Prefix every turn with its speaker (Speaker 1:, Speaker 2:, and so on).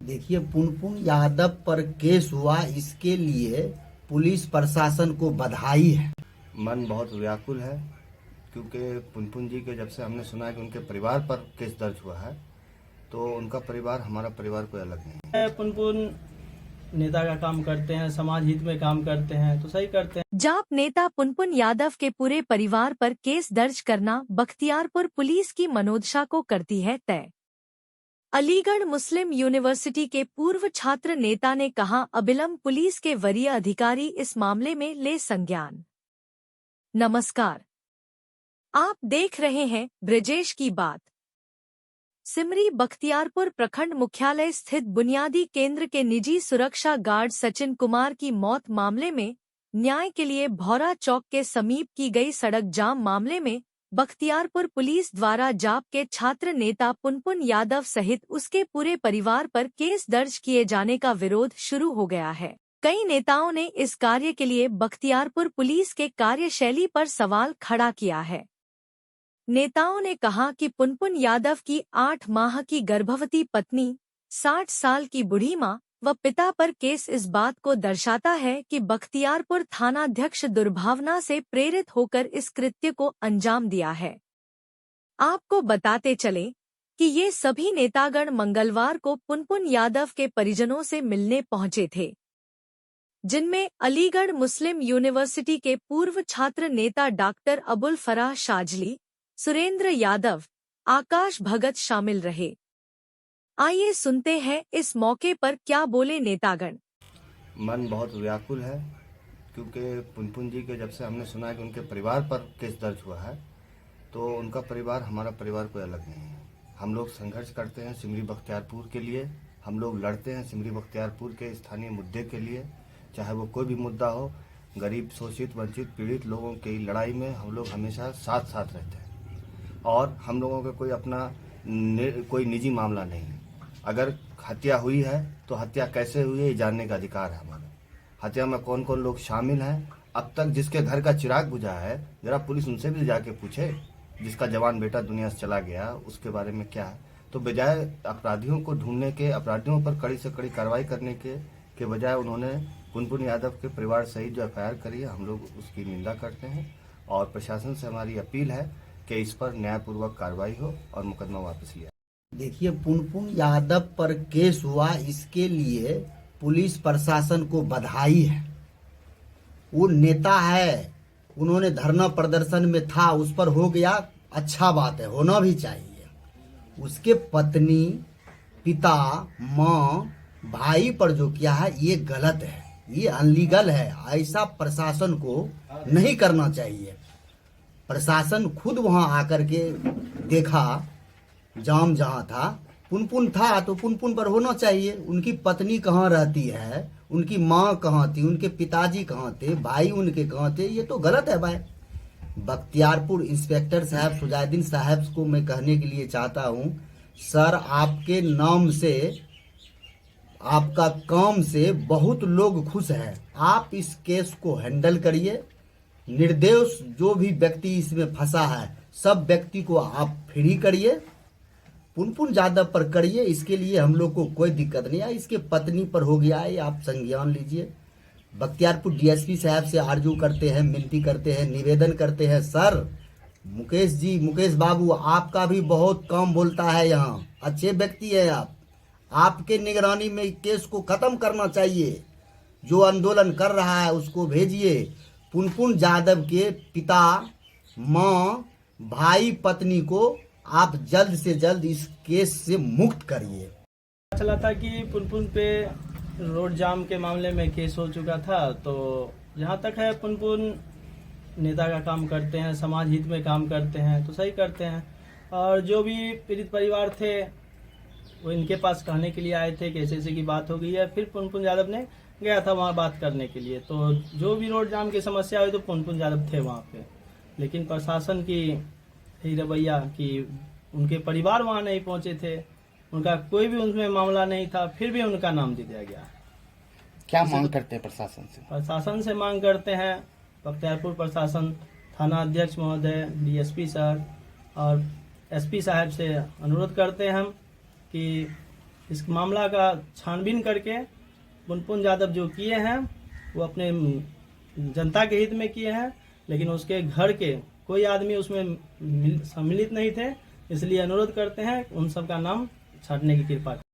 Speaker 1: देखिए, पुनपुन यादव पर केस हुआ, इसके लिए पुलिस प्रशासन को बधाई है।
Speaker 2: मन बहुत व्याकुल है क्योंकि पुनपुन जी के जब से हमने सुना है कि उनके परिवार पर केस दर्ज हुआ है तो उनका परिवार हमारा परिवार कोई अलग नहीं है।
Speaker 3: पुनपुन नेता का काम करते हैं, समाज हित में काम करते हैं तो सही करते हैं।
Speaker 4: जाप नेता पुनपुन यादव के पूरे परिवार पर केस दर्ज करना बख्तियारपुर पुलिस की मनोदशा को करती है तय। अलीगढ़ मुस्लिम यूनिवर्सिटी के पूर्व छात्र नेता ने कहा, अबिलम पुलिस के वरीय अधिकारी इस मामले में ले संज्ञान। नमस्कार, आप देख रहे हैं ब्रजेश की बात। सिमरी बख्तियारपुर प्रखंड मुख्यालय स्थित बुनियादी केंद्र के निजी सुरक्षा गार्ड सचिन कुमार की मौत मामले में न्याय के लिए भौरा चौक के समीप की गई सड़क जाम मामले में बख्तियारपुर पुलिस द्वारा जाप के छात्र नेता पुनपुन यादव सहित उसके पूरे परिवार पर केस दर्ज किए जाने का विरोध शुरू हो गया है। कई नेताओं ने इस कार्य के लिए बख्तियारपुर पुलिस के कार्यशैली पर सवाल खड़ा किया है। नेताओं ने कहा कि पुनपुन यादव की 8 माह की गर्भवती पत्नी, 60 साल की बूढ़ी मां व पिता पर केस इस बात को दर्शाता है कि बख्तियारपुर थानाध्यक्ष दुर्भावना से प्रेरित होकर इस कृत्य को अंजाम दिया है। आपको बताते चले कि ये सभी नेतागण मंगलवार को पुनपुन यादव के परिजनों से मिलने पहुंचे थे, जिनमें अलीगढ़ मुस्लिम यूनिवर्सिटी के पूर्व छात्र नेता डॉक्टर अबुल फराह शाजली, सुरेंद्र यादव, आकाश भगत शामिल रहे। आइए सुनते हैं इस मौके पर क्या बोले नेतागण।
Speaker 2: मन बहुत व्याकुल है क्योंकि पुनपुन जी के जब से हमने सुना है कि उनके परिवार पर केस दर्ज हुआ है तो उनका परिवार हमारा परिवार कोई अलग नहीं है। हम लोग संघर्ष करते हैं सिमरी बख्तियारपुर के लिए, हम लोग लड़ते हैं सिमरी बख्तियारपुर के स्थानीय मुद्दे के लिए, चाहे वो कोई भी मुद्दा हो। गरीब, शोषित, वंचित, पीड़ित लोगों की लड़ाई में हम लोग हमेशा साथ साथ रहते हैं और हम लोगों का कोई अपना कोई निजी मामला नहीं है। अगर हत्या हुई है तो हत्या कैसे हुई है ये जानने का अधिकार है हमारा। हत्या में कौन कौन लोग शामिल हैं, अब तक जिसके घर का चिराग बुझा है जरा पुलिस उनसे भी जाके पूछे। जिसका जवान बेटा दुनिया से चला गया उसके बारे में क्या है। तो बजाय अपराधियों को ढूंढने के, अपराधियों पर कड़ी से कड़ी कार्रवाई करने के बजाय उन्होंने पुनपुन यादव के परिवार सहित जो एफआईआर करी है, हम लोग उसकी निंदा करते हैं और प्रशासन से हमारी अपील है कि इस पर न्यायपूर्वक कार्रवाई हो और मुकदमा वापस लिया।
Speaker 1: देखिए, पुनपुन यादव पर केस हुआ, इसके लिए पुलिस प्रशासन को बधाई है। वो नेता है, उन्होंने धरना प्रदर्शन में था, उस पर हो गया, अच्छा बात है, होना भी चाहिए। उसके पत्नी, पिता, माँ, भाई पर जो किया है ये गलत है, ये अनलीगल है। ऐसा प्रशासन को नहीं करना चाहिए। प्रशासन खुद वहां आकर के देखा, जाम जहां था, पुनपुन था तो पुनपुन पर होना चाहिए। उनकी पत्नी कहाँ रहती है, उनकी माँ कहाँ थी, उनके पिताजी कहाँ थे, भाई उनके कहाँ थे, ये तो गलत है भाई। बख्तियारपुर इंस्पेक्टर साहब सुजाउद्दीन साहब को मैं कहने के लिए चाहता हूँ, सर आपके नाम से, आपका काम से बहुत लोग खुश हैं। आप इस केस को हैंडल करिए। निर्दोष जो भी व्यक्ति इसमें फंसा है सब व्यक्ति को आप फ्री करिए, पुनपुन यादव पर करिए। इसके लिए हम लोग को कोई दिक्कत नहीं है। इसके पत्नी पर हो गया है, आप संज्ञान लीजिए। बख्तियारपुर डीएसपी साहब से आरजू करते हैं, विनती करते हैं, निवेदन करते हैं, सर मुकेश जी, मुकेश बाबू आपका भी बहुत काम बोलता है, यहाँ अच्छे व्यक्ति है आप, आपके निगरानी में केस को खत्म करना चाहिए। जो आंदोलन कर रहा है उसको भेजिए। पुनपुन यादव के पिता, माँ, भाई, पत्नी को आप जल्द से जल्द इस केस से मुक्त करिए।
Speaker 3: चला था कि पुनपुन पे रोड जाम के मामले में केस हो चुका था, तो जहाँ तक है पुनपुन नेता का काम करते हैं, समाज हित में काम करते हैं तो सही करते हैं। और जो भी पीड़ित परिवार थे वो इनके पास कहने के लिए आए थे कि ऐसे की बात हो गई है। फिर पुनपुन यादव ने गया था वहाँ बात करने के लिए, तो जो भी रोड जाम की समस्या हुई तो पुनपुन यादव थे वहाँ पे। लेकिन प्रशासन की यही रवैया कि उनके परिवार वहाँ नहीं पहुँचे थे, उनका कोई भी उनमें मामला नहीं था, फिर भी उनका नाम दे दिया गया।
Speaker 5: क्या मांग करते हैं प्रशासन से?
Speaker 3: प्रशासन से मांग करते हैं, बख्तियारपुर प्रशासन, थाना अध्यक्ष महोदय, डीएसपी सर और एसपी साहब से अनुरोध करते हैं हम कि इस मामला का छानबीन करके पुनपुन यादव जो किए हैं वो अपने जनता के हित में किए हैं, लेकिन उसके घर के कोई आदमी उसमें सम्मिलित नहीं थे। इसलिए अनुरोध करते हैं उन सब का नाम छांटने की कृपा करें।